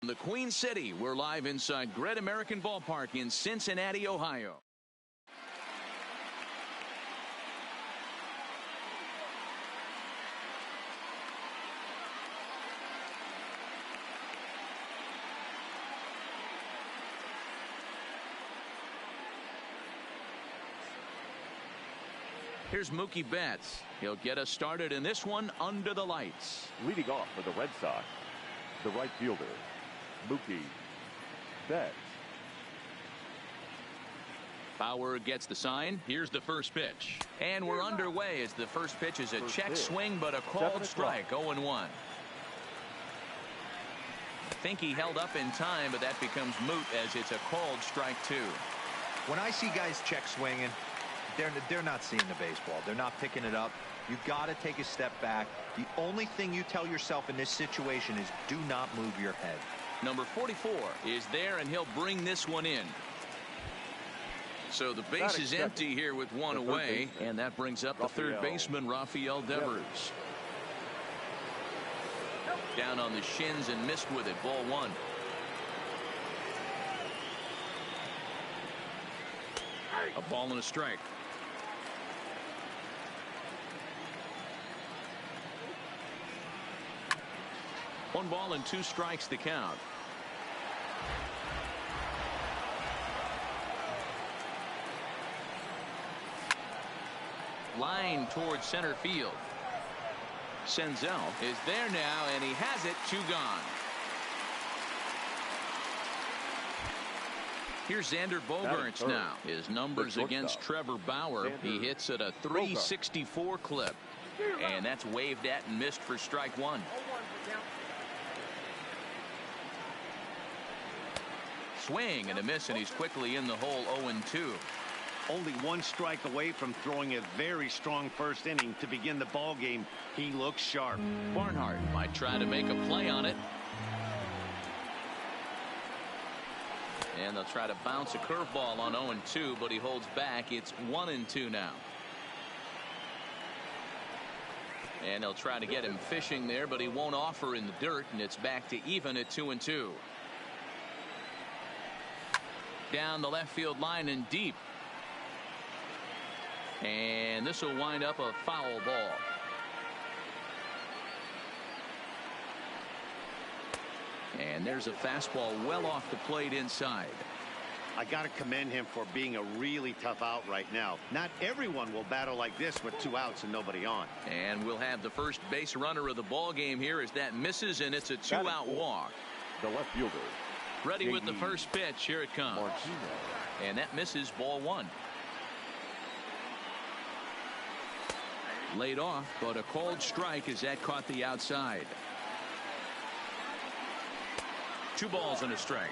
The Queen City. We're live inside Great American Ballpark in Cincinnati, Ohio. Here's Mookie Betts. He'll get us started in this one under the lights. Leading off for the Red Sox, the right fielder, Mookie Betts. Bauer gets the sign. Here's the first pitch. And we're underway as the first pitch is a check swing, but a called strike, 0-1. I think he held up in time, but that becomes moot as it's a called strike 2. When I see guys check swinging, they're not seeing the baseball. They're not picking it up. You got to take a step back. The only thing you tell yourself in this situation is do not move your head. Number 44 is there, and he'll bring this one in. So the base is empty here with one away, and that brings up the third baseman, Rafael Devers. Down on the shins and missed with it, ball 1. A ball and a strike. One ball and 2 strikes to count. Line towards center field. Senzel is there now, and he has it. 2 gone. Here's Xander Bogaerts now. His numbers against Trevor Bauer. He hits at a .364 clip. And that's waved at and missed for strike 1. Swing and a miss, and he's quickly in the hole. 0-2. Only 1 strike away from throwing a very strong first inning to begin the ball game. He looks sharp. Barnhart might try to make a play on it. And they'll try to bounce a curveball on 0-2, but he holds back. It's 1-2 now. And they'll try to get him fishing there, but he won't offer in the dirt, and it's back to even at 2-2. Down the left field line and deep. And this will wind up a foul ball. And there's a fastball well off the plate inside. I got to commend him for being a really tough out right now. Not everyone will battle like this with 2 outs and nobody on. And we'll have the first base runner of the ball game here as that misses, and it's a 2-out walk. The left fielder. Ready with the first pitch. Here it comes. And that misses, ball 1. Laid off, but a called strike as that caught the outside. 2 balls and a strike.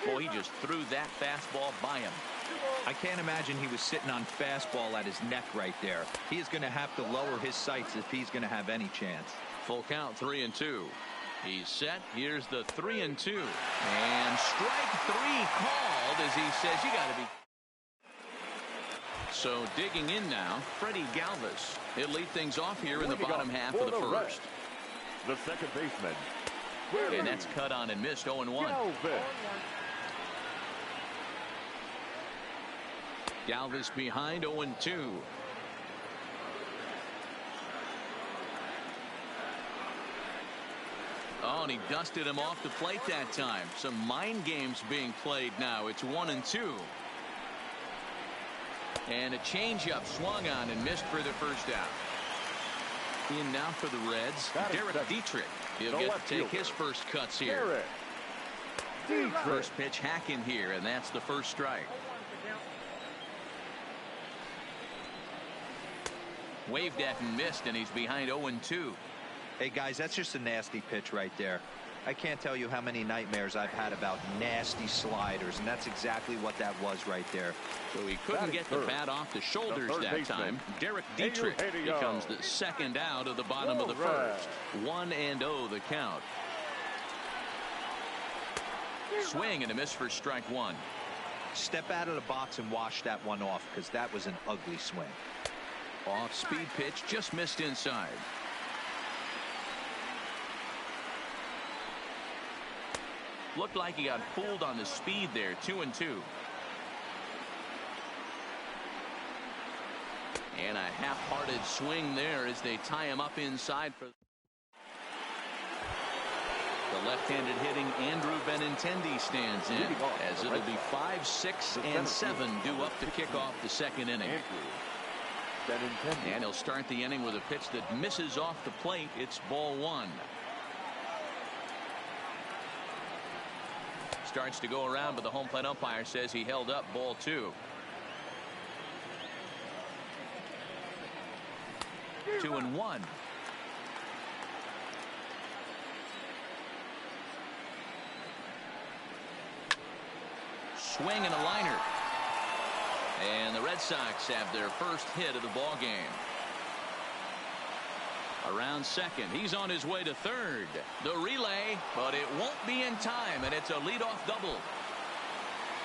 Boy, he just threw that fastball by him. I can't imagine he was sitting on fastball at his neck right there. He is going to have to lower his sights if he's going to have any chance. Full count, 3-2. He's set. Here's the 3-2. And strike 3 called as he says you got to be. So digging in now, Freddie Galvis. He'll lead things off here in the bottom half of the first. The second baseman. And that's cut on and missed. 0-1. Galvis behind, 0-2. Oh, and he dusted him off the plate that time. Some mind games being played now. It's 1-2. And a changeup swung on and missed for the first out. In now for the Reds, Derek Dietrich. He'll get to take his first cuts here. First pitch hacking here, and that's the first strike. Waved at and missed, and he's behind 0-2. Hey, guys, that's just a nasty pitch right there. I can't tell you how many nightmares I've had about nasty sliders, and that's exactly what that was right there. So he couldn't get the bat off the shoulders that time. Derek Dietrich becomes the second out of the bottom of the first. 1-0 the count. Swing and a miss for strike 1. Step out of the box and wash that one off, because that was an ugly swing. Off speed pitch, just missed inside. Looked like he got fooled on the speed there. 2-2. And a half-hearted swing there as they tie him up inside for the left-handed hitting Andrew Benintendi stands in, as it'll be 5, 6, and 7 due up to kick off the second inning. And he'll start the inning with a pitch that misses off the plate. It's ball 1. Starts to go around, but the home plate umpire says he held up. Ball 2. 2-1. Swing and a liner. And the Red Sox have their first hit of the ball game. Around second. He's on his way to third. The relay, but it won't be in time, and it's a leadoff double.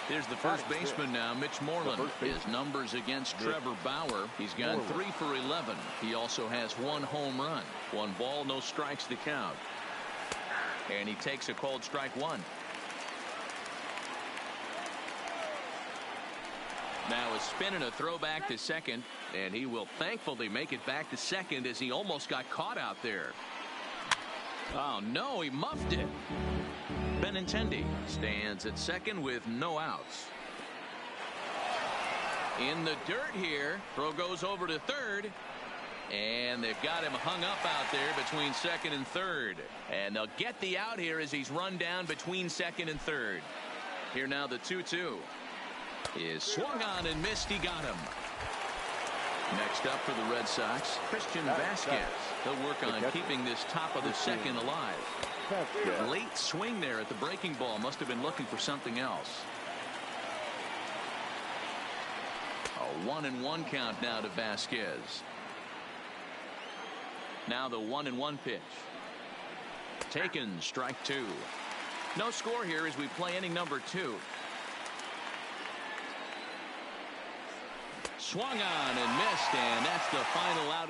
Here's the first baseman now, Mitch Moreland. His numbers against Trevor Bauer. He's gone 3 for 11. He also has 1 home run. 1 ball, no strikes to count. And he takes a called strike 1. Now a spin and a throw back to second, and he will thankfully make it back to second as he almost got caught out there. Oh no, he muffed it. Benintendi stands at second with no outs. In the dirt here. Throw goes over to third. And they've got him hung up out there between second and third. And they'll get the out here as he's run down between second and third. Here now the 2-2. Is swung on and missed. He got him. Next up for the Red Sox, Christian Vasquez. They'll work on keeping this top of the second alive. Late swing there at the breaking ball. Must have been looking for something else. A 1-1 count now to Vasquez. Now the 1-1 pitch. Taken, strike 2. No score here as we play inning number 2. Swung on and missed, and that's the final out.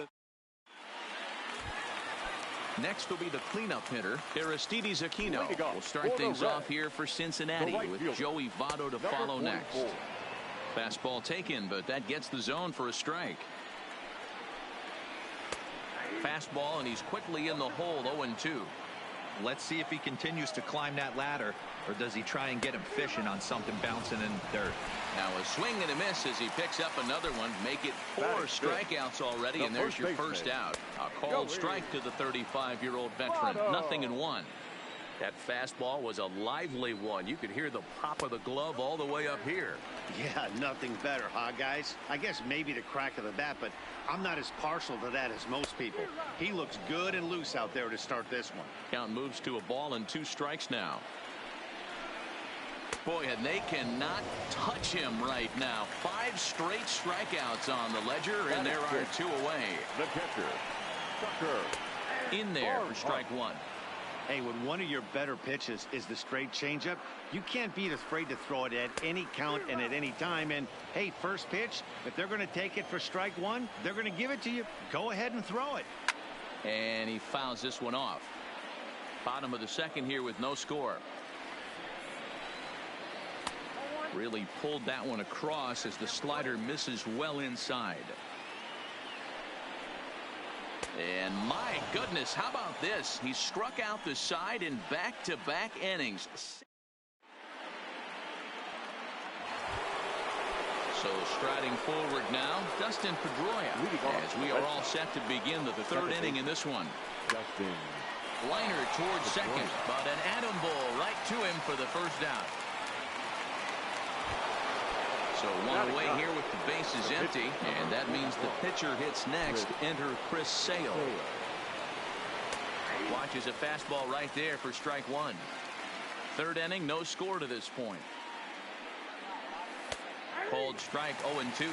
Next will be the cleanup hitter, Aristides Aquino. Will start things off here for Cincinnati with Joey Votto to follow next. Fastball taken, but that gets the zone for a strike. Fastball, and he's quickly in the hole. 0-2. Let's see if he continues to climb that ladder, or does he try and get him fishing on something bouncing in the dirt. Now a swing and a miss as he picks up another one. Make it 4 strikeouts already, and there's your first out. A called strike to the 35-year-old veteran. 0-1. That fastball was a lively one. You could hear the pop of the glove all the way up here. Yeah, nothing better, huh, guys? I guess maybe the crack of the bat, but I'm not as partial to that as most people. He looks good and loose out there to start this one. Count moves to a ball and 2 strikes now. Boy, and they cannot touch him right now. 5 straight strikeouts on the ledger, and there are 2 away. The catcher, Tucker. In there for strike 1. Hey, when one of your better pitches is the straight changeup, you can't be afraid to throw it at any count and at any time. And hey, first pitch, if they're going to take it for strike 1, they're going to give it to you. Go ahead and throw it. And he fouls this one off. Bottom of the second here with no score. Really pulled that one across as the slider misses well inside. And my goodness, how about this? He struck out the side in back-to-back innings. So striding forward now, Dustin Pedroia, as we are all set to begin the 3rd inning in this one. Liner towards second, but an atom ball right to him for the first out. So 1 away here with the bases empty, and that means the pitcher hits next. Enter Chris Sale. Watches a fastball right there for strike 1. 3rd inning, no score to this point. Called strike 0-2.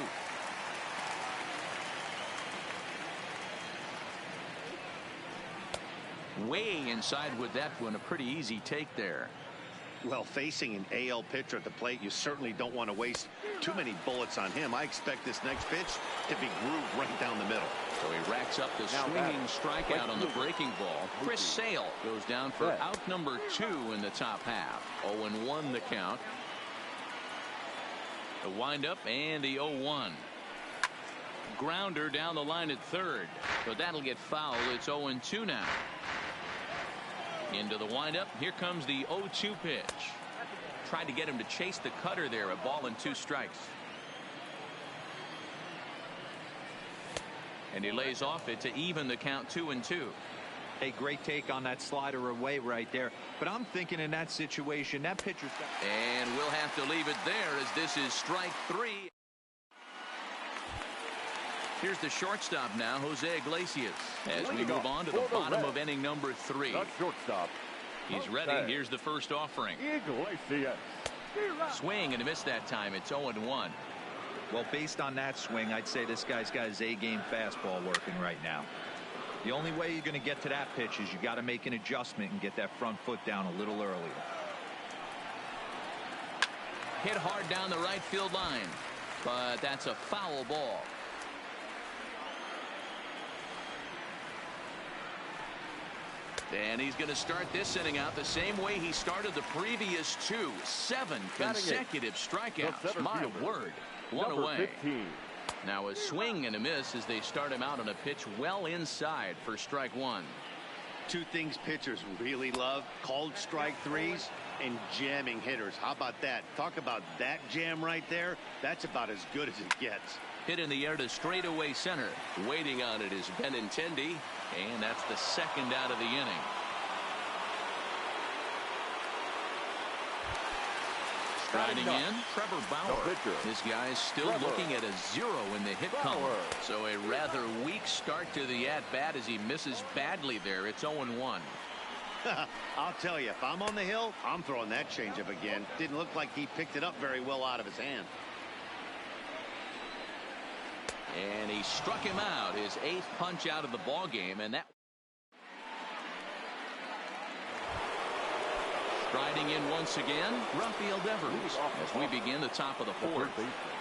Way inside with that one, a pretty easy take there. Well, facing an AL pitcher at the plate, you certainly don't want to waste too many bullets on him. I expect this next pitch to be grooved right down the middle. So he racks up the swinging strikeout on the breaking ball. Chris Sale goes down for out number 2 in the top half. 0-1 the count. The windup and the 0-1. Grounder down the line at third, but that'll get fouled. It's 0-2 now. Into the windup. Here comes the 0-2 pitch. Tried to get him to chase the cutter there. A ball and 2 strikes. And he lays off it to even the count 2-2. Hey, great take on that slider away right there. But I'm thinking in that situation, that pitcher's got... And we'll have to leave it there as this is strike 3. Here's the shortstop now, Jose Iglesias, as we move on to the bottom of inning number 3. The shortstop. He's ready. Here's the first offering. Iglesias. Swing and a miss that time. It's 0-1. Well, based on that swing, I'd say this guy's got his A-game fastball working right now. The only way you're going to get to that pitch is you got to make an adjustment and get that front foot down a little earlier. Hit hard down the right field line, but that's a foul ball. And he's going to start this inning out the same way he started the previous 2. 7 consecutive strikeouts. My word. One away. 15. Now a swing and a miss as they start him out on a pitch well inside for strike 1. 2 things pitchers really love: called strike 3s and jamming hitters. How about that? Talk about that jam right there. That's about as good as it gets. Hit in the air to straightaway center. Waiting on it is Benintendi, and that's the second out of the inning. Striding in, Trevor Bauer. This guy's still looking at a 0 in the hit column. So a rather weak start to the at-bat as he misses badly there. It's 0-1. I'll tell you, if I'm on the hill, I'm throwing that changeup again. Didn't look like he picked it up very well out of his hand. And he struck him out, his 8th punch out of the ball game, and that striding in once again, Rafael Devers, as we begin the top of the 4th.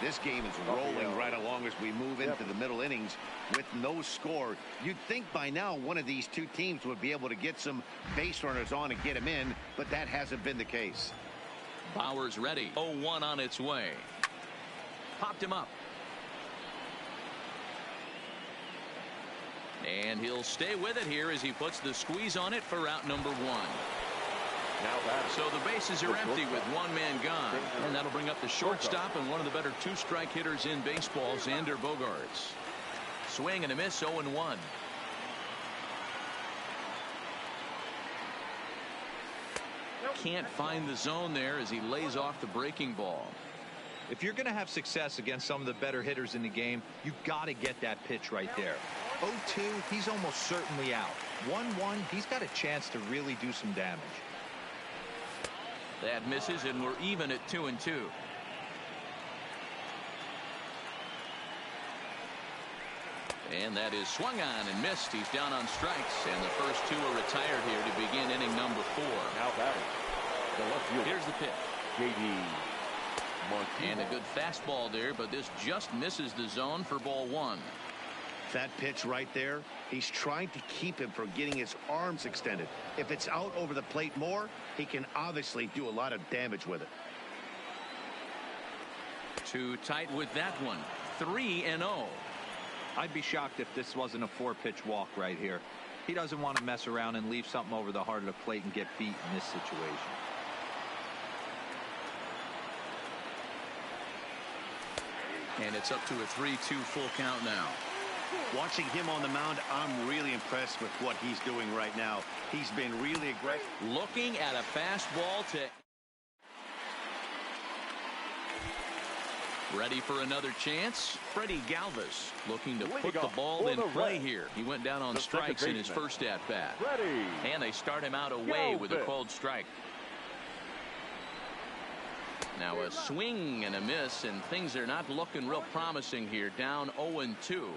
This game is rolling right along as we move into the middle innings with no score. You'd think by now one of these 2 teams would be able to get some base runners on and get them in, but that hasn't been the case. Bauer's ready. 0-1 on its way. Popped him up. And he'll stay with it here as he puts the squeeze on it for out number 1. So the bases are empty with 1 man gone. And that'll bring up the shortstop and one of the better 2-strike hitters in baseball, Xander Bogaerts. Swing and a miss, 0-1. Can't find the zone there as he lays off the breaking ball. If you're going to have success against some of the better hitters in the game, you've got to get that pitch right there. 0-2, he's almost certainly out. 1-1, he's got a chance to really do some damage. That misses, and we're even at 2-2. And that is swung on and missed. He's down on strikes, and the first 2 are retired here to begin inning number 4. Now batting. The left fielder. Here's the pitch. J.D. Martinez. And a good fastball there, but this just misses the zone for ball 1. That pitch right there, he's trying to keep him from getting his arms extended. If it's out over the plate more, he can obviously do a lot of damage with it. Too tight with that one. 3-0. I'd be shocked if this wasn't a 4-pitch walk right here. He doesn't want to mess around and leave something over the heart of the plate and get beat in this situation. And it's up to a 3-2 full count now. Watching him on the mound, I'm really impressed with what he's doing right now. He's been really aggressive. Looking at a fastball to... Ready for another chance? Freddie Galvis looking to put the ball in play here. He went down on strikes in his first at-bat. And they start him out away with a called strike. Now a swing and a miss, and things are not looking real promising here. Down 0-2.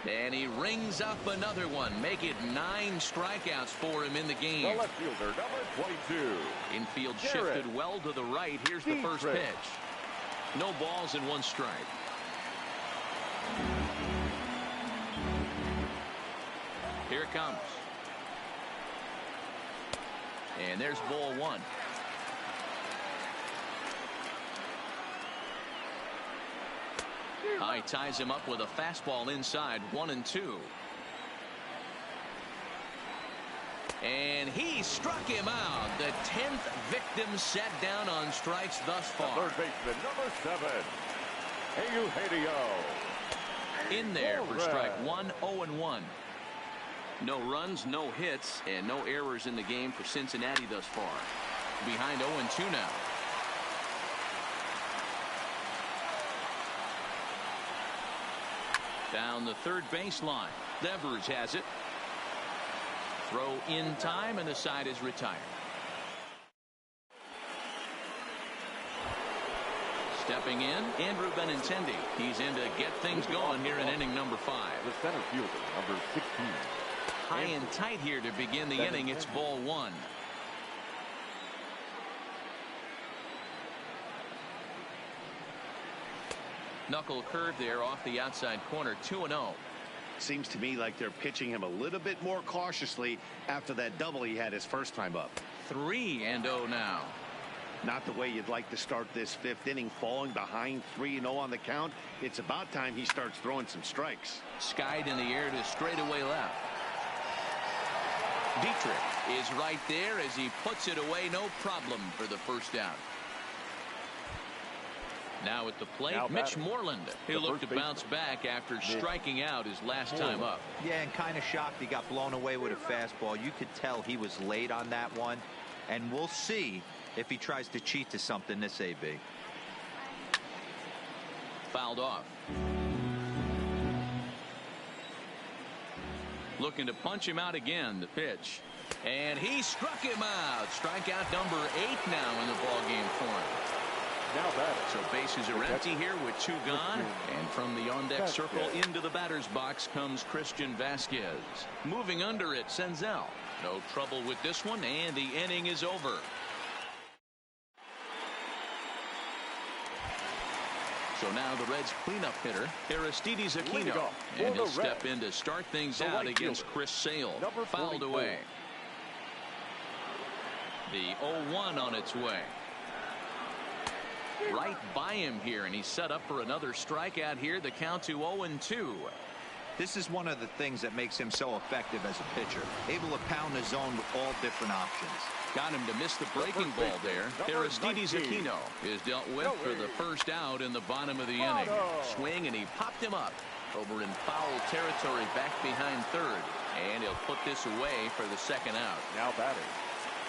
And he rings up another one. Make it 9 strikeouts for him in the game. The left fielder, number 22. Infield shifted well to the right. Here's the first pitch. No balls and 1 strike. Here it comes. And there's ball 1. He ties him up with a fastball inside, 1-2. And he struck him out. The 10th victim set down on strikes thus far. The third baseman, number 7, Eugenio. In there for strike 1, 0-1. No runs, no hits, and no errors in the game for Cincinnati thus far. Behind 0-2 now. Down the third baseline. Devers has it. Throw in time, and the side is retired. Stepping in, Andrew Benintendi. He's in to get things going here in inning number 5. The center fielder, number 16. High and tight here to begin the inning. It's ball 1. Knuckle curve there off the outside corner, 2-0. Seems to me like they're pitching him a little bit more cautiously after that double he had his first time up. 3-0 now. Not the way you'd like to start this 5th inning, falling behind 3-0 on the count. It's about time he starts throwing some strikes. Skied in the air to straightaway left. Dietrich is right there as he puts it away, no problem for the first out. Now at the plate, Mitch Moreland. He'll look to bounce back after striking out his last time up. Yeah, and kind of shocked he got blown away with a fastball. You could tell he was late on that one, and we'll see if he tries to cheat to something this AB. Fouled off. Looking to punch him out again, the pitch. And he struck him out. Strikeout number 8 now in the ballgame for him. Now batting. So bases are empty here with 2 gone. And from the on-deck circle into the batter's box comes Christian Vasquez. Moving under it, Senzel. No trouble with this one, and the inning is over. So now the Reds' cleanup hitter, Aristides Aquino. And he'll step in to start things out against Chris Sale. Fouled away. The 0-1 on its way. Right by him here, and he's set up for another strikeout here. The count to 0-2. This is one of the things that makes him so effective as a pitcher. Able to pound the zone with all different options. Got him to miss the breaking ball there. Aristides Aquino is dealt with for the first out in the bottom of the inning. Swing, and he popped him up over in foul territory back behind third. And he'll put this away for the second out. Now batting.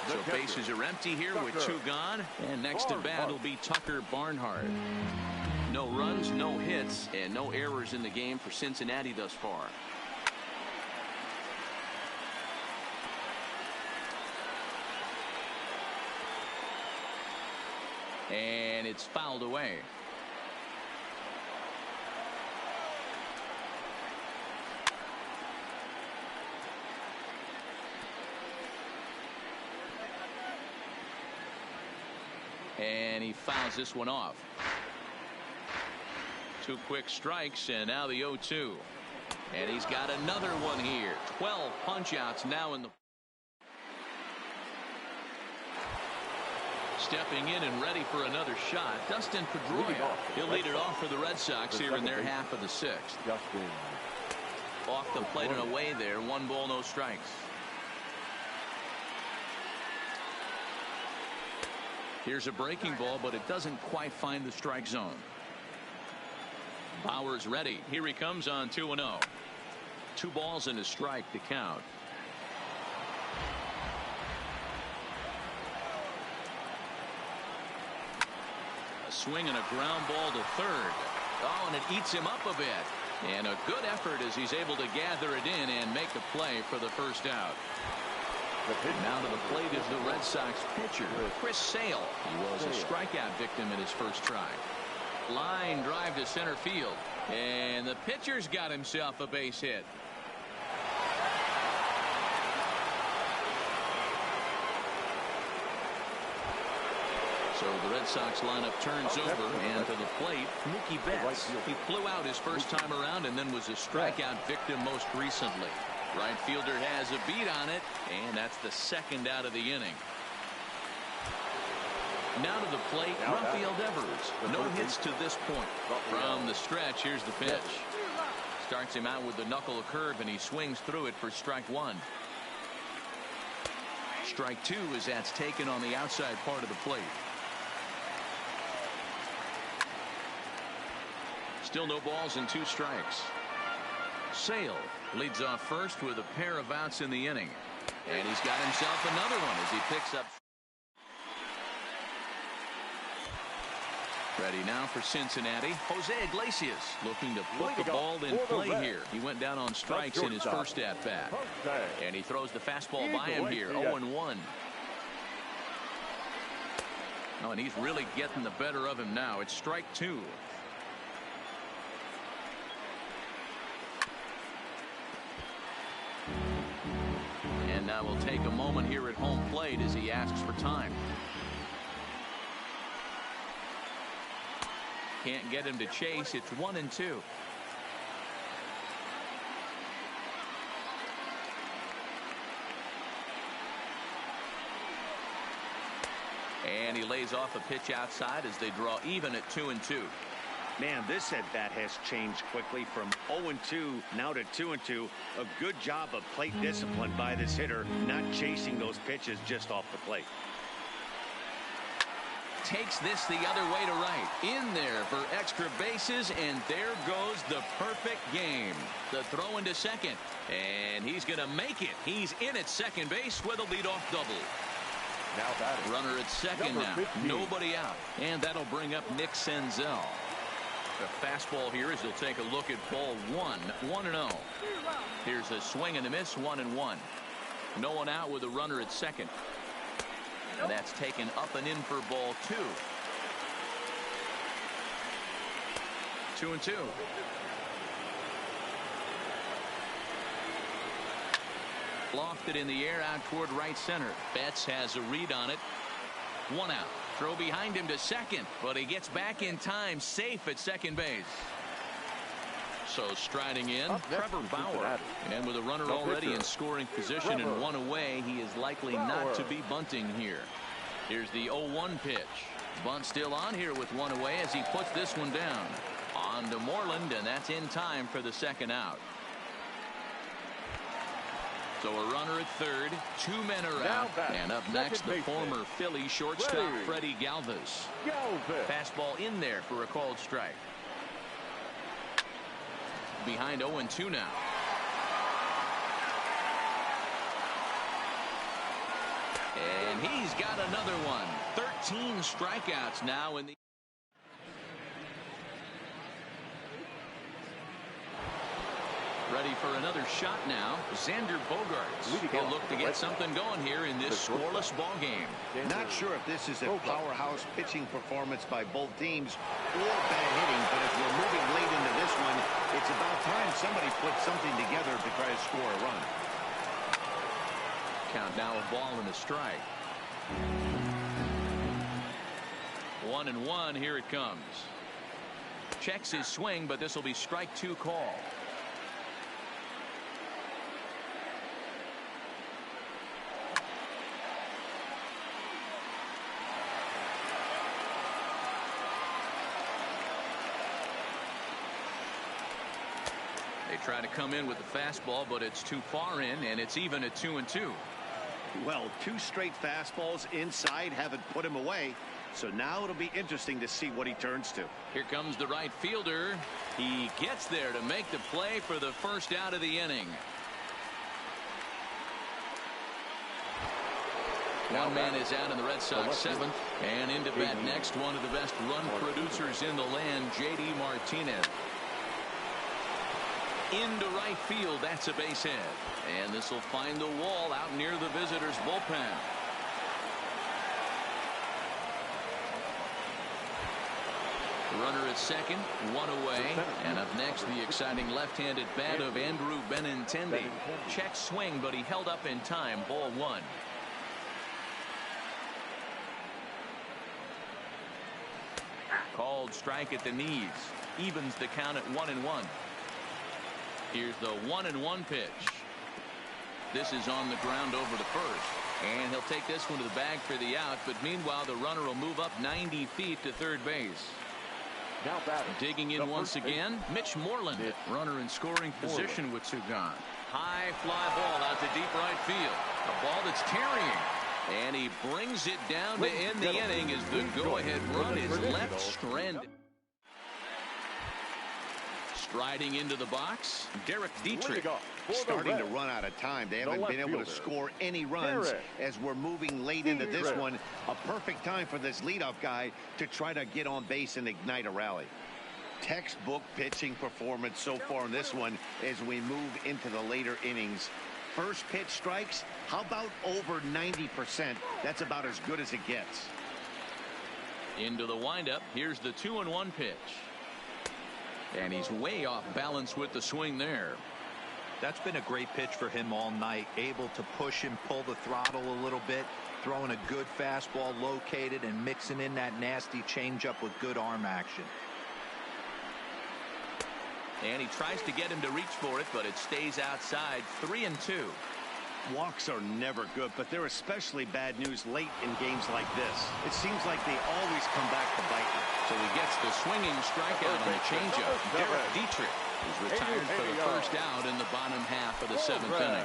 So bases are empty here with 2 gone. And next to bat will be Tucker Barnhart. No runs, no hits, and no errors in the game for Cincinnati thus far. And it's fouled away. And he fouls this one off. 2 quick strikes, and now the 0-2. And he's got another one here. 12 punch-outs now in the... Stepping in and ready for another shot, Dustin Pedroia. He'll lead it off for the Red Sox here in their half of the 6th. Off the plate and away there. 1 ball, no strikes. Here's a breaking ball, but it doesn't quite find the strike zone. Bauer's ready. Here he comes on 2-0. 2 balls and a strike to count. A swing and a ground ball to third. Oh, and it eats him up a bit. And a good effort as he's able to gather it in and make a play for the first out. Now to the plate is the Red Sox pitcher, Chris Sale. He was a strikeout victim in his first try. Line drive to center field. And the pitcher's got himself a base hit. So the Red Sox lineup turns over, and to the plate, Mookie Betts. He flew out his first time around and then was a strikeout victim most recently. Right fielder has a beat on it, and that's the second out of the inning. Now to the plate, Rafael Devers. No hits to this point. From the stretch, here's the pitch. Starts him out with the knuckle curve, and he swings through it for strike one. Strike two as that's taken on the outside part of the plate. Still no balls and 2 strikes. Sale leads off first with a pair of outs in the inning. And he's got himself another one as he picks up. Ready now for Cincinnati. Jose Iglesias looking to put the ball in play here. He went down on strikes in his first at-bat. And he throws the fastball by him here. 0-1. Oh, and he's really getting the better of him now. It's strike 2. And now we'll take a moment here at home plate as he asks for time. Can't get him to chase. It's 1-2. And he lays off a pitch outside as they draw even at 2-2. Man, this at-bat has changed quickly from 0-2 now to 2-2. A good job of plate discipline by this hitter, not chasing those pitches just off the plate. Takes this the other way to right. In there for extra bases, and there goes the perfect game. The throw into second, and he's going to make it. He's in at second base with a leadoff double. Now batting. Runner at second now. 15. Nobody out. And that'll bring up Nick Senzel. The fastball here as he'll take a look at ball 1. 1-0. Here's a swing and a miss. 1-1. No one out with a runner at second. And that's taken up and in for ball 2. 2-2. Lofted in the air out toward right center. Betts has a read on it. 1 out. Throw behind him to second, but he gets back in time, safe at second base. So striding in, Trevor Bauer. And with a runner already in scoring position and 1 away, he is likely not to be bunting here. Here's the 0-1 pitch. Bunt still on here with 1 away as he puts this one down. On to Moreland, and that's in time for the second out. So a runner at third, 2 men are out, and up next the former Philly shortstop Freddie Galvis. Fastball in there for a called strike. Behind 0-2 now. And he's got another one. 13 strikeouts now in the. Ready for another shot now. Xander Bogaerts. He'll look to get something going here in this scoreless ball game. Not sure if this is a powerhouse pitching performance by both teams or bad hitting, but if we're moving late into this one, it's about time somebody puts something together to try to score a run. Count now a ball and a strike. 1-1. Here it comes. Checks his swing, but this will be strike 2 call. They try to come in with the fastball, but it's too far in, and it's even at 2-2. Well, 2 straight fastballs inside haven't put him away. So now it'll be interesting to see what he turns to. Here comes the right fielder. He gets there to make the play for the first out of the inning. One man is out in the Red Sox 7th, and into bat next, one of the best run producers in the land, J.D. Martinez. Into right field, that's a base hit. And this will find the wall out near the visitors' bullpen. Runner at second, one away. And up next, the exciting left-handed bat of Andrew Benintendi. Check swing, but he held up in time. Ball one. Called strike at the knees. Evens the count at 1-1. Here's the 1-1 pitch. This is on the ground over the first. And he'll take this one to the bag for the out. But meanwhile, the runner will move up 90 feet to third base. Now batting. Digging in once again, Mitch Moreland. Runner in scoring position with two gone. High fly ball out to deep right field. A ball that's carrying. And he brings it down to end the inning as the go-ahead run is left stranded. Striding into the box, Derek Dietrich. Starting to run out of time. They haven't been able to score any runs as we're moving late into this one. A perfect time for this leadoff guy to try to get on base and ignite a rally. Textbook pitching performance so far in this one as we move into the later innings. First pitch strikes, how about over 90%? That's about as good as it gets. Into the windup. Here's the 2-1 pitch. And he's way off balance with the swing there. That's been a great pitch for him all night. Able to push and pull the throttle a little bit. Throwing a good fastball located and mixing in that nasty changeup with good arm action. And he tries to get him to reach for it, but it stays outside. 3-2. Walks are never good, but they're especially bad news late in games like this. It seems like they always come back to bite you. So he gets the swinging strikeout on the changeup. Derek Dietrich is retired for the first out in the bottom half of the seventh inning.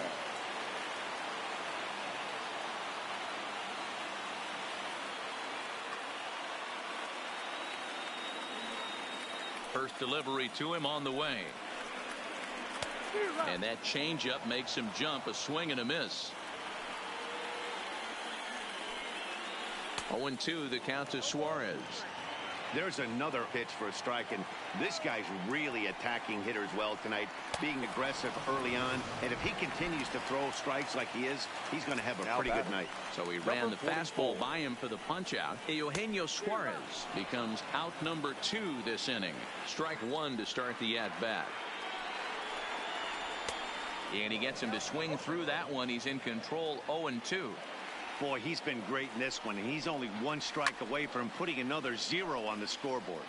First delivery to him on the way. And that changeup makes him jump. A swing and a miss. 0-2 the count to Suarez. There's another pitch for a strike, and this guy's really attacking hitters well tonight, being aggressive early on. And if he continues to throw strikes like he is, he's going to have a pretty good night. So he ran the fastball by him for the punch out. Eugenio Suarez becomes out number 2 this inning. Strike 1 to start the at bat. And he gets him to swing through that one. He's in control. 0-2. Boy, he's been great in this one, and he's only one strike away from putting another 0 on the scoreboard.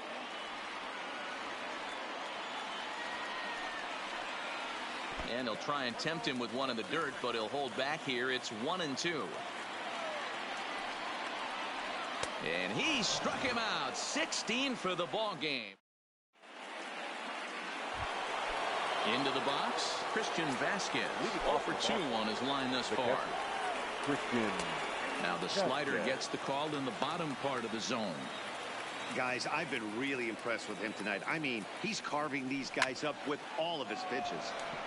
And he'll try and tempt him with one in the dirt, but he'll hold back here. It's 1-2. And he struck him out. 16 for the ball game. Into the box, Christian Vasquez. 0 for 2 on his line thus far. Christian. Now the slider gets the call in the bottom part of the zone. Guys, I've been really impressed with him tonight. I mean, he's carving these guys up with all of his pitches.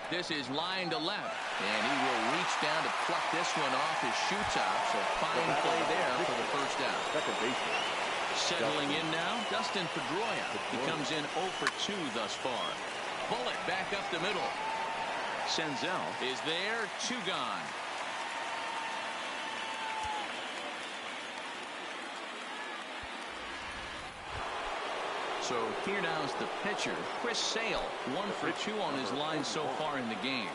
This is line to left, and he will reach down to pluck this one off his shoe top. So fine play there for the first out. Second baseman. Settling in now, Dustin Pedroia. He comes in 0 for 2 thus far. Bullet back up the middle. Senzel is there. 2 gone. So here now is the pitcher, Chris Sale. 1 for 2 on his line so far in the game.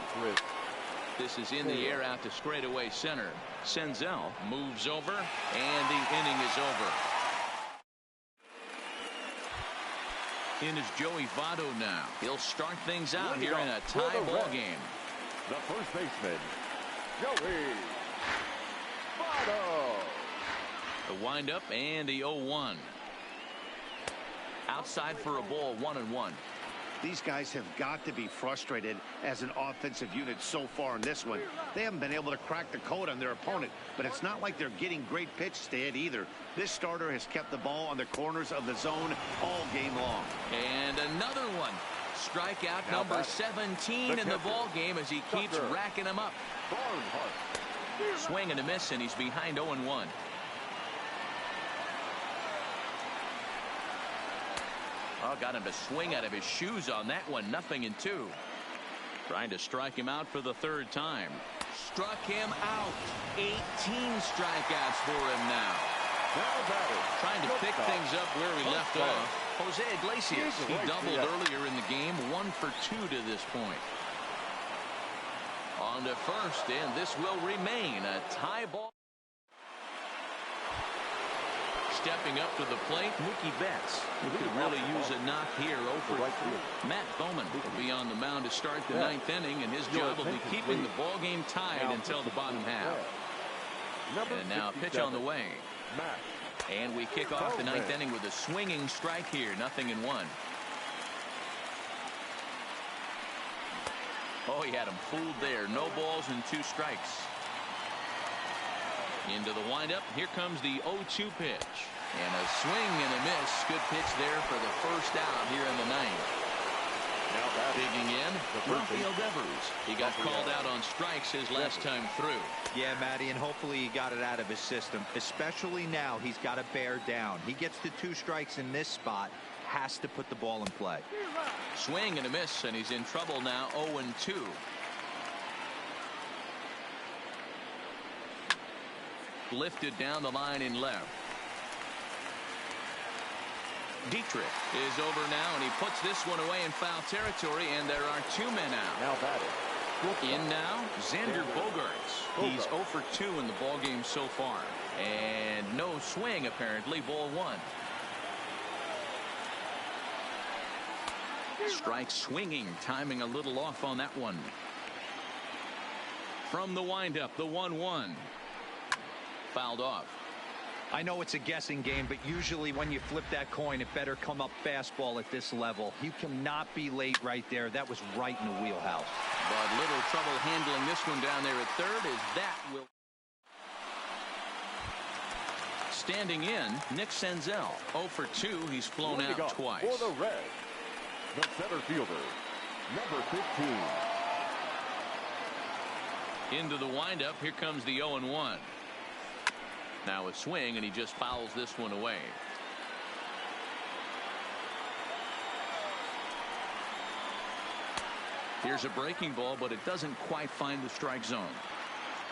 This is in the air out to straightaway center. Senzel moves over, and the inning is over. In is Joey Votto now. He'll start things out here in a tie ball game. The first baseman, Joey Votto. The windup and the 0-1. Outside for a ball, 1-1. These guys have got to be frustrated as an offensive unit so far in this one. They haven't been able to crack the code on their opponent, but it's not like they're getting great pitches to hit either. This starter has kept the ball on the corners of the zone all game long. And another one. Strikeout number 17 in the ball game as he keeps racking them up. Swing and a miss, and he's behind 0-1. Oh, got him to swing out of his shoes on that one. 0-2. Trying to strike him out for the third time. Struck him out. 18 strikeouts for him now. Trying to pick things up where he left off. Jose Iglesias, he doubled earlier in the game, 1 for 2 to this point. On to first, and this will remain a tie ball. Stepping up to the plate, Mookie Betts. He could really use a knock here over Matt Bowman will be on the mound to start the 9th inning, and his job will be keeping the ball game tied until the bottom half. And now a pitch on the way. And we kick off the 9th inning with a swinging strike here, 0-1. Oh, he had him fooled there. No balls and 2 strikes. Into the windup. Here comes the 0-2 pitch. And a swing and a miss. Good pitch there for the first out here in the 9th. Now digging in, Rafael Devers. He got called out on strikes his last time through. Yeah, Matty, and hopefully he got it out of his system. Especially now, he's got to bear down. He gets to 2 strikes in this spot. Has to put the ball in play. Swing and a miss, and he's in trouble now. 0-2. Lifted down the line in left. Dietrich is over now, and he puts this one away in foul territory, and there are 2 men out. Now batting. In now, Xander Bogaerts. He's 0 for 2 in the ballgame so far. And no swing, apparently. Ball 1. Strike swinging, timing a little off on that one. From the windup, the 1-1. Fouled off. I know it's a guessing game, but usually when you flip that coin, it better come up fastball at this level. You cannot be late right there. That was right in the wheelhouse. But little trouble handling this one down there at third, as that will. Standing in, Nick Senzel. 0 for 2. He's flown out twice. For the Reds, the center fielder, number 15. Into the windup. Here comes the 0-1. Now a swing, and he just fouls this one away. Here's a breaking ball, but it doesn't quite find the strike zone.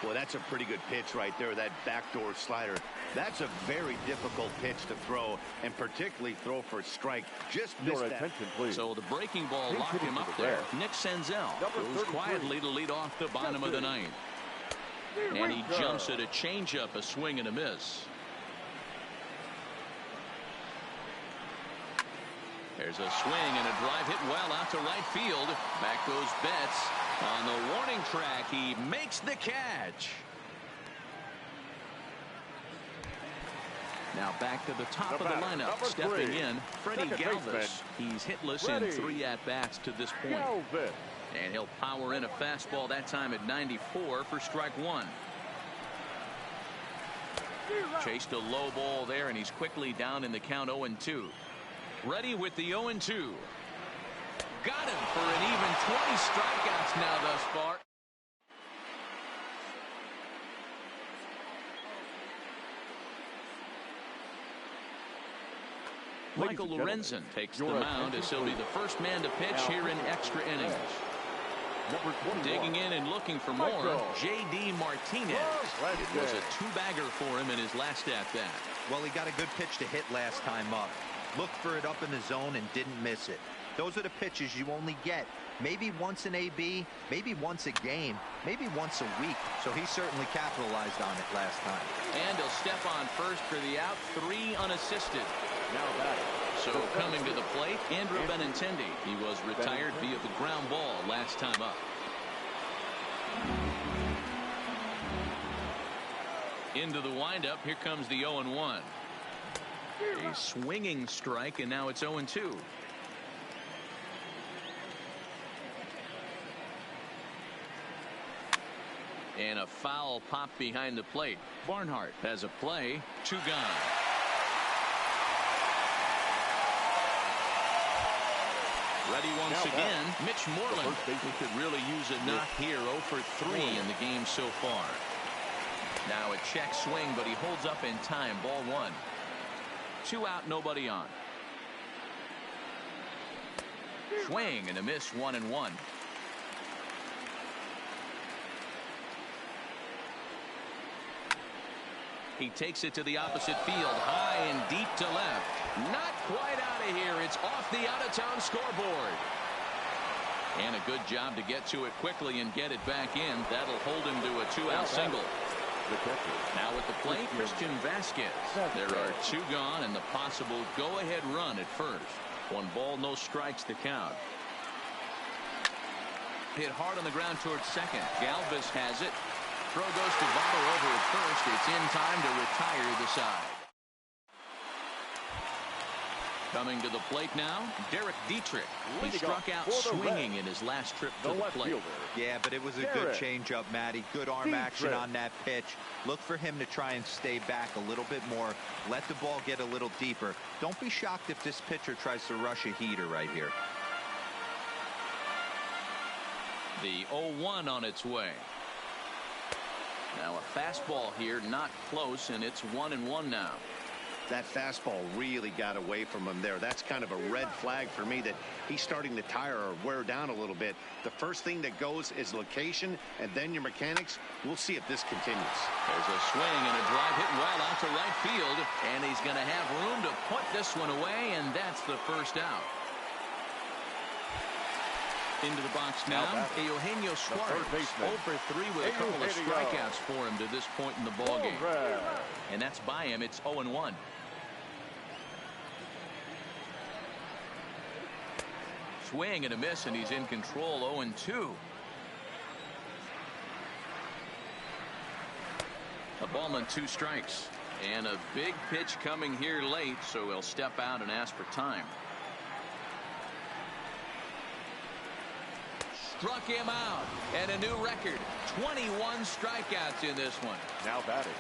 Well, that's a pretty good pitch right there, that backdoor slider. That's a very difficult pitch to throw, and particularly throw for a strike. Just missed that. Attention, please. So the breaking ball locked him up there. Nick Senzel goes quietly to lead off the bottom of the 9th. And he jumps at a changeup, a swing and a miss. There's a swing and a drive hit well out to right field. Back goes Betts on the warning track. He makes the catch. Now back to the top of the lineup. Stepping in, Freddie Galvis. He's hitless in 3 at-bats to this point. And he'll power in a fastball that time at 94 for strike 1. Chased a low ball there, and he's quickly down in the count. 0-2. Ready with the 0-2. Got him for an even 20 strikeouts now thus far. Michael Lorenzen takes the mound as he'll be the first man to pitch here in extra innings. Digging in and looking for more, J.D. Martinez. It was a 2-bagger for him in his last at-bat. Well, he got a good pitch to hit last time up. Looked for it up in the zone and didn't miss it. Those are the pitches you only get maybe once in AB, maybe once a game, maybe once a week. So he certainly capitalized on it last time. And he'll step on first for the out, 3 unassisted. Now batting. So coming to the plate, Andrew Benintendi. He was retired via the ground ball last time up. Into the windup. Here comes the 0-1. A swinging strike, and now it's 0-2. And a foul pop behind the plate. Barnhart has a play. 2 gone. Ready once again, Mitch Moreland. He could really use a knock here. 0 for 3 in the game so far. Now a check swing, but he holds up in time. Ball 1. 2 out, nobody on. Swing and a miss. 1-1. He takes it to the opposite field, high and deep to left. Not quite out of here. It's off the out-of-town scoreboard. And a good job to get to it quickly and get it back in. That'll hold him to a 2-out single. Now at the plate, Christian Vasquez. There are 2 gone and the possible go-ahead run at first. 1 ball, no strikes to count. Hit hard on the ground towards second. Galvis has it. Throw goes to Votto over at first. It's in time to retire the side. Coming to the plate now, Derek Dietrich. He struck out swinging in his last trip to the plate. Yeah, but it was a good changeup, Matty. Good arm action on that pitch. Look for him to try and stay back a little bit more. Let the ball get a little deeper. Don't be shocked if this pitcher tries to rush a heater right here. The 0-1 on its way. Now a fastball here, not close, and it's 1-1 now. That fastball really got away from him there. That's kind of a red flag for me that he's starting to tire or wear down a little bit. The first thing that goes is location and then your mechanics. We'll see if this continues. There's a swing and a drive hit well out to right field, and he's going to have room to put this one away, and that's the first out. Into the box now, Eugenio Suarez, 0 for 3 with a couple of strikeouts for him to this point in the ballgame. And that's by him. It's 0-1. Swing and a miss, and he's in control. 0-2. A ball and 2 strikes. And a big pitch coming here late, so he'll step out and ask for time. Struck him out, and a new record. 21 strikeouts in this one. Now batting.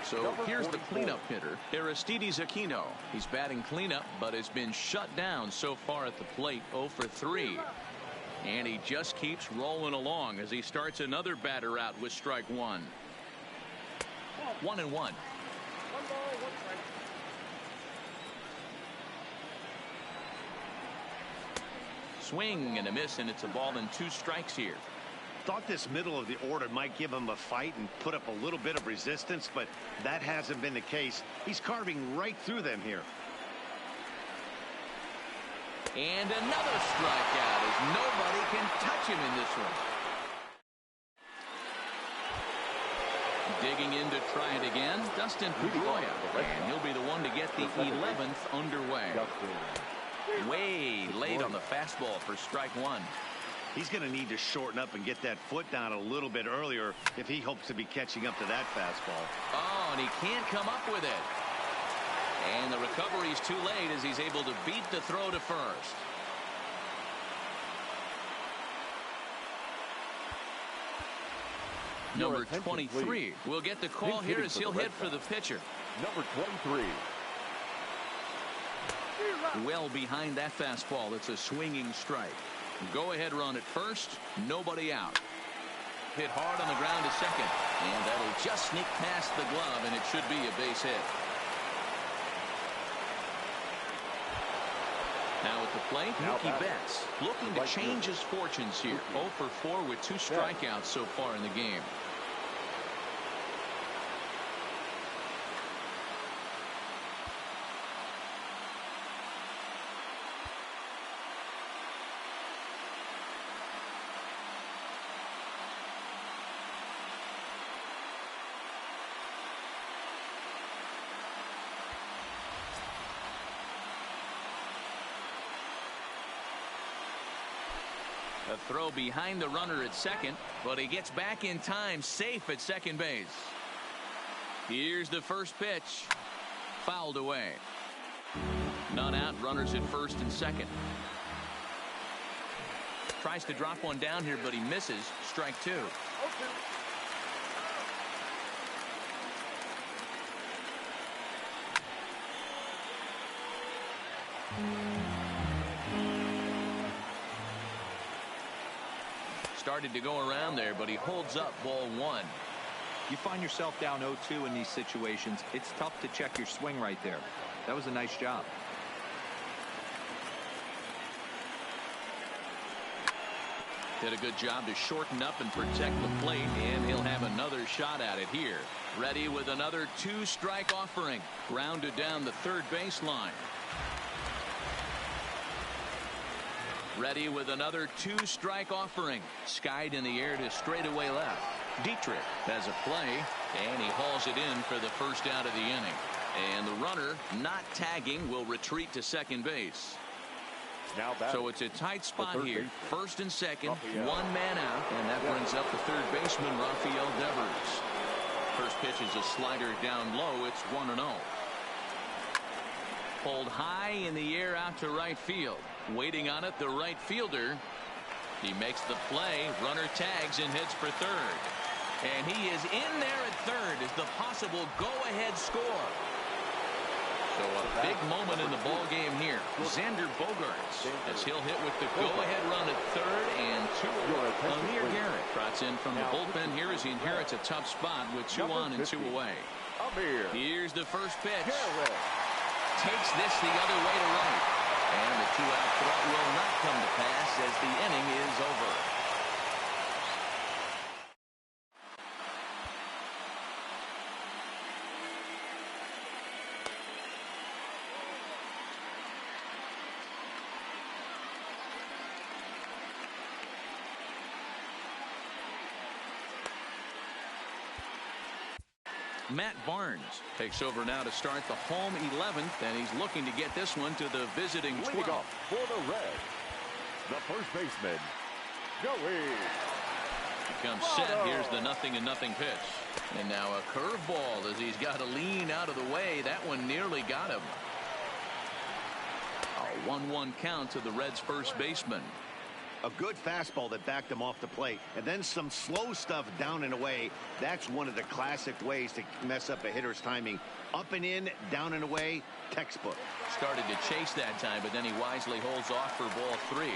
So here's the cleanup hitter, Aristides Aquino. He's batting cleanup, but has been shut down so far at the plate, 0 for 3. And he just keeps rolling along as he starts another batter out with strike 1. 1-1. Swing and a miss, and it's a ball and 2 strikes here. Thought this middle of the order might give him a fight and put up a little bit of resistance, but that hasn't been the case. He's carving right through them here. And another strikeout as nobody can touch him in this one. Digging in to try it again, Dustin Pedroia, and he'll be the one to get the 11th underway. Way late on the fastball for strike 1. He's going to need to shorten up and get that foot down a little bit earlier if he hopes to be catching up to that fastball. Oh, and he can't come up with it. And the recovery's too late as he's able to beat the throw to first. Number 23 will get the call here as he'll hit for the pitcher. Number 23. Well behind that fastball. It's a swinging strike. Go ahead run at first. Nobody out. Hit hard on the ground to second. And that'll just sneak past the glove, and it should be a base hit. Now at the plate, Mookie Betts looking to change his fortunes here. 0 for 4 with 2 strikeouts so far in the game. A throw behind the runner at second, but he gets back in time, safe at second base. Here's the first pitch. Fouled away. None out, runners at first and second. Tries to drop one down here, but he misses. Strike 2. Started to go around there, but he holds up ball 1. You find yourself down 0-2 in these situations. It's tough to check your swing right there. That was a nice job. Did a good job to shorten up and protect the plate, and he'll have another shot at it here. Ready with another 2-strike offering. Grounded down the third baseline. Ready with another two-strike offering. Skied in the air to straightaway left. Dietrich has a play, and he hauls it in for the first out of the inning. And the runner, not tagging, will retreat to second base. So it's a tight spot here. First and second, one man out, and that brings up the third baseman, Rafael Devers. First pitch is a slider down low. It's 1-0. Pulled high in the air out to right field. Waiting on it, the right fielder. He makes the play. Runner tags and heads for third. And he is in there at third as the possible go-ahead score. So a big moment in the ball game here. Xander Bogaerts, as he'll hit with the go-ahead run at third, and Amir Garrett trots in from the bullpen here as he inherits a tough spot with 2 on and 2 away. Here's the first pitch. Takes this the other way to right. And the 2-out throw will not come to pass as the inning is over. Matt Barnes takes over now to start the home 11th, and he's looking to get this one to the visiting 12th. Leading off for the Reds, the first baseman, Joey. He comes set. Here's the 0-0 pitch. And now a curveball as he's got to lean out of the way. That one nearly got him. A 1-1 count to the Reds' first baseman. A good fastball that backed him off the plate, and then some slow stuff down and away. That's one of the classic ways to mess up a hitter's timing. Up and in, down and away, textbook. Started to chase that time, but then he wisely holds off for ball 3.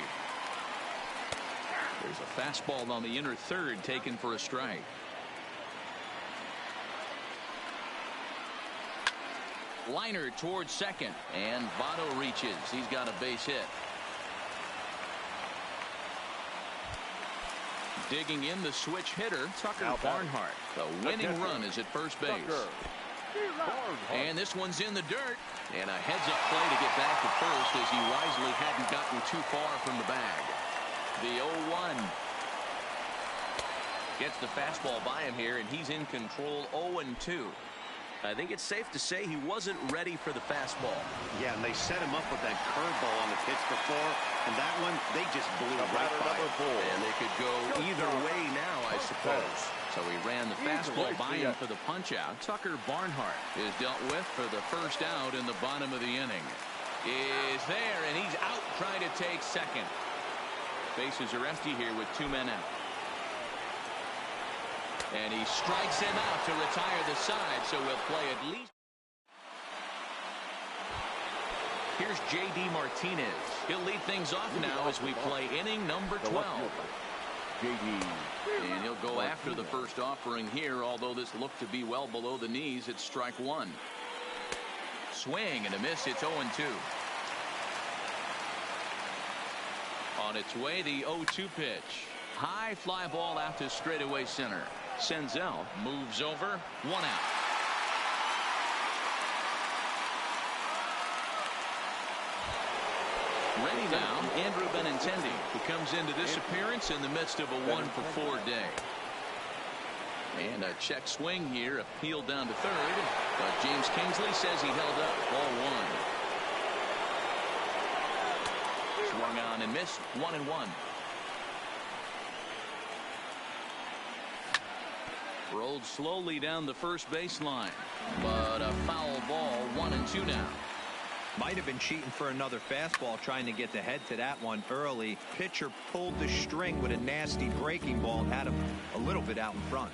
There's a fastball on the inner third taken for a strike. Liner towards second, and Votto reaches. He's got a base hit. Digging in the switch hitter, Tucker Barnhart. The winning run is at first base. And this one's in the dirt. And a heads-up play to get back to first as he wisely hadn't gotten too far from the bag. The 0-1. Gets the fastball by him here, and he's in control 0-2. I think it's safe to say he wasn't ready for the fastball. Yeah, and they set him up with that curveball on the pitch before, and that one, they just blew it right by him. And they could go either way now, I suppose. So he ran the fastball by him for the punch-out. Tucker Barnhart is dealt with for the first out in the bottom of the inning. Is there, and he's out trying to take second. Bases are empty here with 2 men out. And he strikes him out to retire the side, so we'll play at least. Here's J.D. Martinez. He'll lead things off now as we play inning number 12. And he'll go after the first offering here, although this looked to be well below the knees. It's strike 1. Swing and a miss. It's 0-2. On its way, the 0-2 pitch. High fly ball out to straightaway center. Senzel moves over. 1 out. Ready now, Andrew Benintendi, who comes into this appearance in the midst of a 1-for-4 day. And a check swing here, appealed down to third, but James Kingsley says he held up. Ball 1. Swung on and missed. 1-1. Rolled slowly down the first baseline, but a foul ball. 1-2 now. Might have been cheating for another fastball, trying to get the head to that one early. Pitcher pulled the string with a nasty breaking ball and had him a little bit out in front.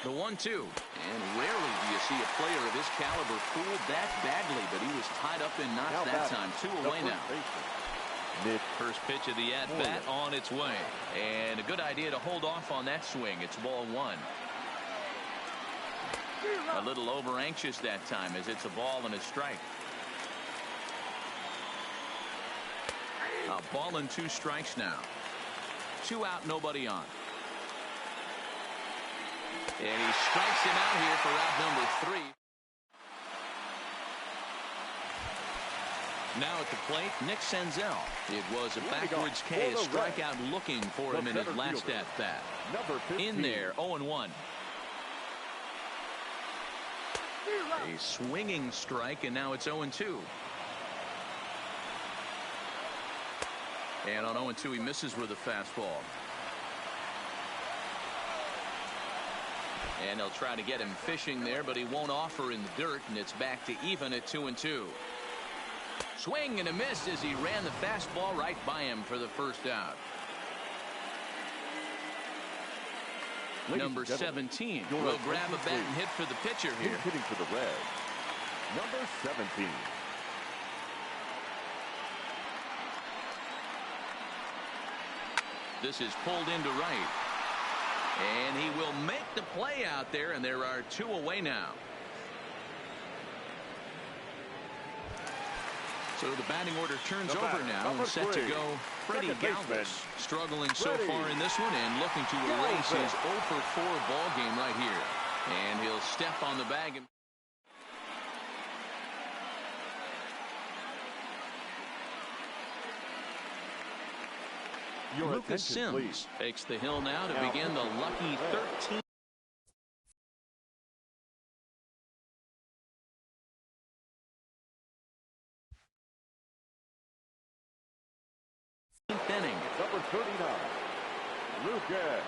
The 1-2. And rarely do you see a player of his caliber fooled that badly, but he was tied up in knots that time. 2 away now. First pitch of the at-bat on its way. And a good idea to hold off on that swing. It's ball 1. A little over anxious that time as it's a ball and a strike. A ball and 2 strikes now. 2 out, nobody on. And he strikes him out here for out number 3. Now at the plate, Nick Senzel. It was a backwards K, a strikeout looking for him in his last at-bat. In there, 0-1. A swinging strike, and now it's 0-2. And on 0-2, he misses with a fastball. And they'll try to get him fishing there, but he won't offer in the dirt, and it's back to even at 2-2. Swing and a miss as he ran the fastball right by him for the first out. Number 17 will grab a bat and hit for the pitcher here. Hitting for the Reds, number 17. This is pulled into right. And he will make the play out there, and there are 2 away now. So the batting order turns over now and set to go. Freddie Galvis struggling so far in this one and looking to erase his 0-for-4 ball game right here. And he'll step on the bag. Lucas Sims takes the hill now to begin the lucky 13th inning. Number 39, Lucas.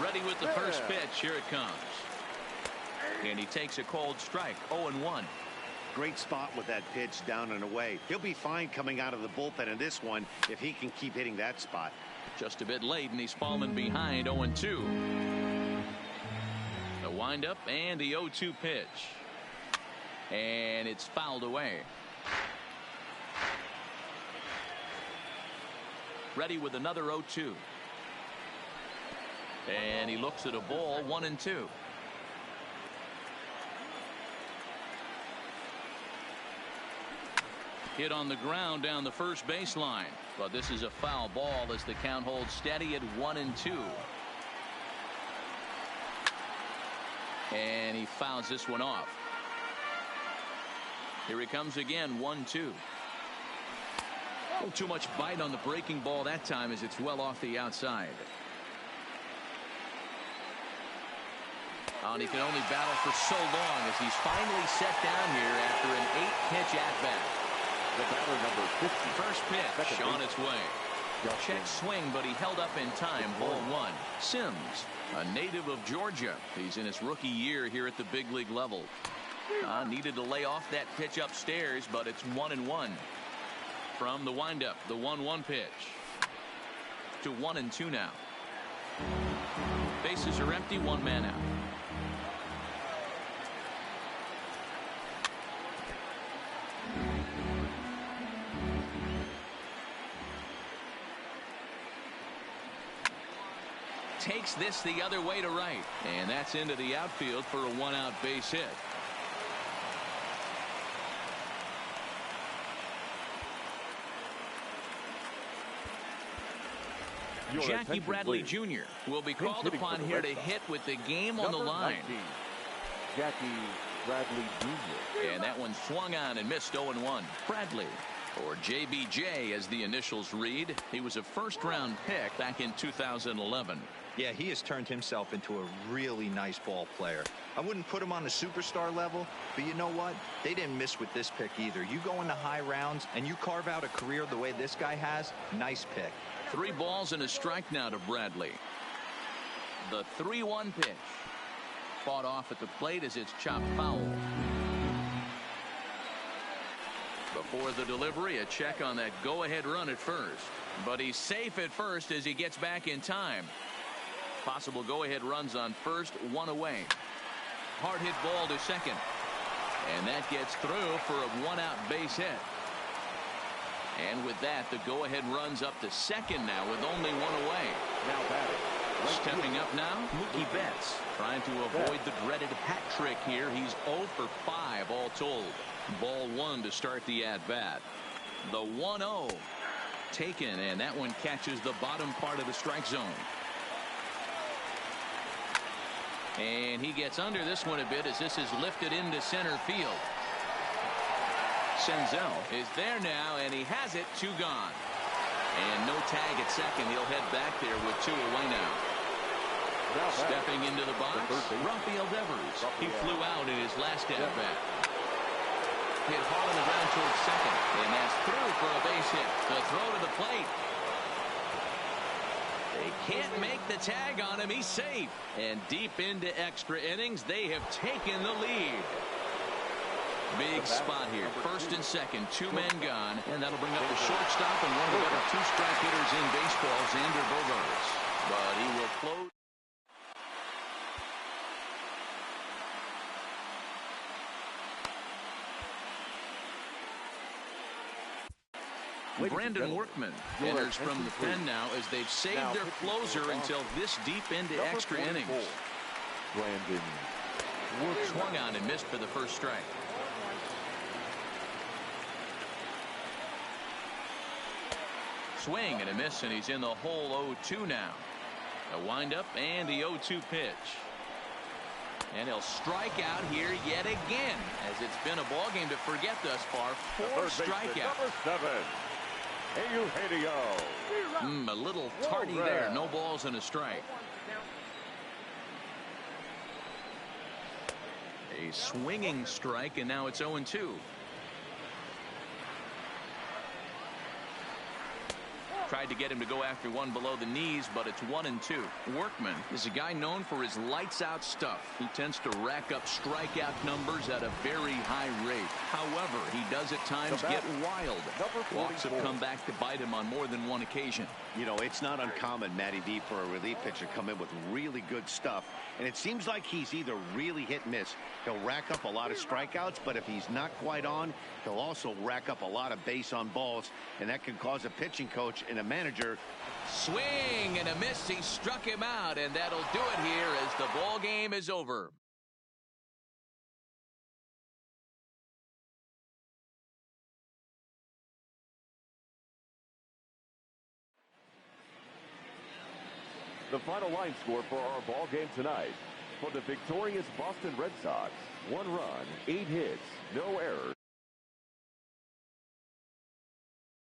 Ready with the first pitch. Here it comes. And he takes a cold strike. 0-1. Great spot with that pitch down and away. He'll be fine coming out of the bullpen in this one if he can keep hitting that spot. Just a bit late, and he's fallen behind 0-2. The windup and the 0-2 pitch. And it's fouled away. Ready with another 0-2. And he looks at a ball, 1-2. Hit on the ground down the first baseline, but this is a foul ball as the count holds steady at 1-2. And he fouls this one off. Here he comes again, 1-2. Oh, too much bite on the breaking ball that time as it's well off the outside. And he can only battle for so long as he's finally set down here after an 8-pitch at-bat. The batter, number 50. First pitch on its way. Check swing, but he held up in time. Ball 1. Sims, a native of Georgia. He's in his rookie year here at the big league level. Needed to lay off that pitch upstairs, but it's 1-1. From the windup, the 1-1 pitch. To 1-2 now. Bases are empty, 1 man out. Takes this the other way to right, and that's into the outfield for a 1-out base hit. Jackie Bradley Jr. will be called upon here to hit with the game on the line. 19, Jackie Bradley Jr. And that one swung on and missed. 0-1. Bradley, or JBJ as the initials read. He was a first-round pick back in 2011. Yeah, he has turned himself into a really nice ball player. I wouldn't put him on the superstar level, but you know what? They didn't miss with this pick either. You go into high rounds and you carve out a career the way this guy has, nice pick. 3 balls and a strike now to Bradley. The 3-1 pitch. Fought off at the plate as it's chopped foul. Before the delivery, a check on that go-ahead run at first. But he's safe at first as he gets back in time. Possible go-ahead runs on first, 1 away. Hard hit ball to second. And that gets through for a 1-out base hit. And with that, the go-ahead runs up to second now with only 1 away. Now batting. Stepping up now, Mookie Betts. Trying to avoid the dreaded hat trick here. He's 0 for 5 all told. Ball 1 to start the at-bat. The 1-0 taken, and that one catches the bottom part of the strike zone. And he gets under this one a bit as this is lifted into center field. Senzel is there now, and he has it. 2 gone. And no tag at second. He'll head back there with 2 away now. Stepping into the box, Rafael Devers. He flew out in his last at-bat. Hit hard on the ground towards second, and that's through for a base hit. The throw to the plate. They can't make the tag on him. He's safe. And deep into extra innings, they have taken the lead. Big spot here. First and second, 2 men gone, and that'll bring up the shortstop and one of the better 2-strike hitters in baseball, Xander Bogaerts. But he will close. Brandon Workman enters from the pen now as they've saved their closer until this deep into extra innings. Brandon Workman swung on and missed for the first strike. Swing and a miss, and he's in the hole. 0-2 now. A windup and the 0-2 pitch. And he'll strike out here yet again, as it's been a ball game to forget thus far. 4 strikeouts. Number 7. Eugenio. A little tardy there. No balls and a strike. A swinging strike, and now it's 0-2. Tried to get him to go after one below the knees, but it's 1-2. Workman is a guy known for his lights-out stuff. He tends to rack up strikeout numbers at a very high rate. However, he does at times get wild. Walks have come back to bite him on more than one occasion. You know, it's not uncommon, Matty D, for a relief pitcher to come in with really good stuff. And it seems like he's either really hit and miss. He'll rack up a lot of strikeouts, but if he's not quite on, he'll also rack up a lot of base on balls. And that can cause a pitching coach and a manager. Swing and a miss. He struck him out, and that'll do it here as the ball game is over. The final line score for our ball game tonight. For the victorious Boston Red Sox, 1 run, 8 hits, no errors.